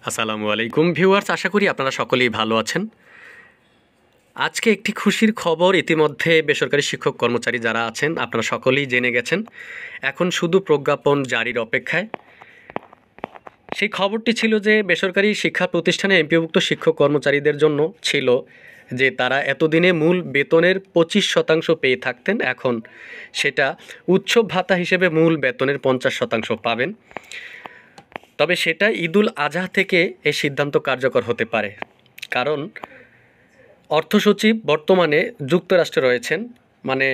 আসসালামু আলাইকুম ভিউয়ার্স, আশা করি আপনারা সকলেই ভালো আছেন। আজকে একটি খুশির খবর, ইতিমধ্যে বেসরকারি শিক্ষক কর্মচারী যারা আছেন আপনারা সকলেই জেনে গেছেন। এখন শুধু প্রজ্ঞাপন জারির অপেক্ষায়। সেই খবরটি ছিল যে বেসরকারি শিক্ষা প্রতিষ্ঠানে এমপিওভুক্ত শিক্ষক কর্মচারীদের জন্য ছিল যে তারা এতদিনে মূল বেতনের 25% পেয়ে থাকতেন, এখন সেটা উৎসব ভাতা হিসেবে মূল বেতনের 50% পাবেন। তবে সেটা ঈদুল আজহা থেকে এই সিদ্ধান্ত কার্যকর হতে পারে, কারণ অর্থ সচিব বর্তমানে যুক্তরাষ্ট্রে রয়েছেন, মানে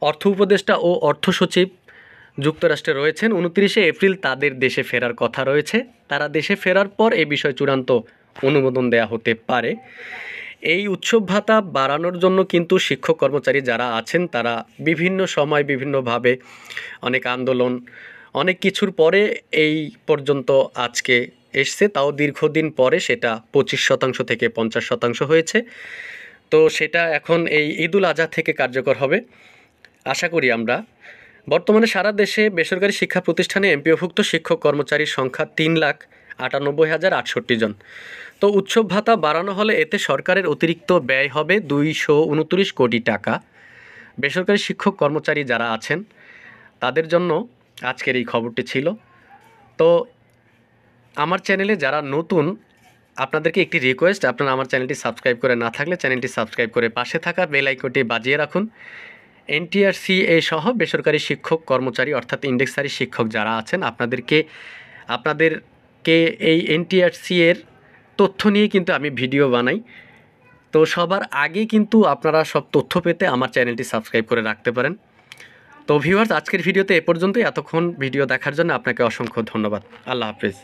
অর্থ উপদেষ্টা ও অর্থ সচিব যুক্তরাষ্ট্রে রয়েছেন। 29শে এপ্রিল তাদের দেশে ফেরার কথা রয়েছে। তারা দেশে ফেরার পর এই বিষয় চূড়ান্ত অনুমোদন দেয়া হতে পারে। এই উৎসব ভাতা বাড়ানোর জন্য কিন্তু শিক্ষক কর্মচারী যারা আছেন তারা বিভিন্ন সময় বিভিন্নভাবে অনেক আন্দোলন, অনেক কিছুর পরে এই পর্যন্ত আজকে এসছে, তাও দীর্ঘদিন পরে সেটা 25% থেকে 50% হয়েছে। তো সেটা এখন এই ঈদুল আজহা থেকে কার্যকর হবে আশা করি আমরা। বর্তমানে সারা দেশে বেসরকারি শিক্ষা প্রতিষ্ঠানে এমপিওভুক্ত শিক্ষক কর্মচারীর সংখ্যা 3,98,068 জন। তো উৎসব ভাতা বাড়ানো হলে এতে সরকারের অতিরিক্ত ব্যয় হবে 229 কোটি টাকা। বেসরকারি শিক্ষক কর্মচারী যারা আছেন তাদের জন্য আজকের এই খবরটি ছিল। তো আমার চ্যানেলে যারা নতুন, আপনাদেরকে একটি রিকোয়েস্ট, আপনারা আমার চ্যানেলটি সাবস্ক্রাইব করে না থাকলে চ্যানেলটি সাবস্ক্রাইব করে পাশে থাকা বেল আইকনটি বাজিয়ে রাখুন। এনটিআরসিএ সহ বেসরকারি শিক্ষক কর্মচারী অর্থাৎ ইন্ডেক্সারি শিক্ষক যারা আছেন আপনাদেরকে এই এনটিআরসিএর তথ্য নিয়ে কিন্তু আমি ভিডিও বানাই। তো সবার আগে কিন্তু আপনারা সব তথ্য পেতে আমার চ্যানেলটি সাবস্ক্রাইব করে রাখতে পারেন। তো ভিউয়ার্স, আজকের ভিডিওতে এ পর্যন্তই। এতক্ষণ ভিডিও দেখার জন্য আপনাকে অসংখ্য ধন্যবাদ। আল্লাহ হাফেজ।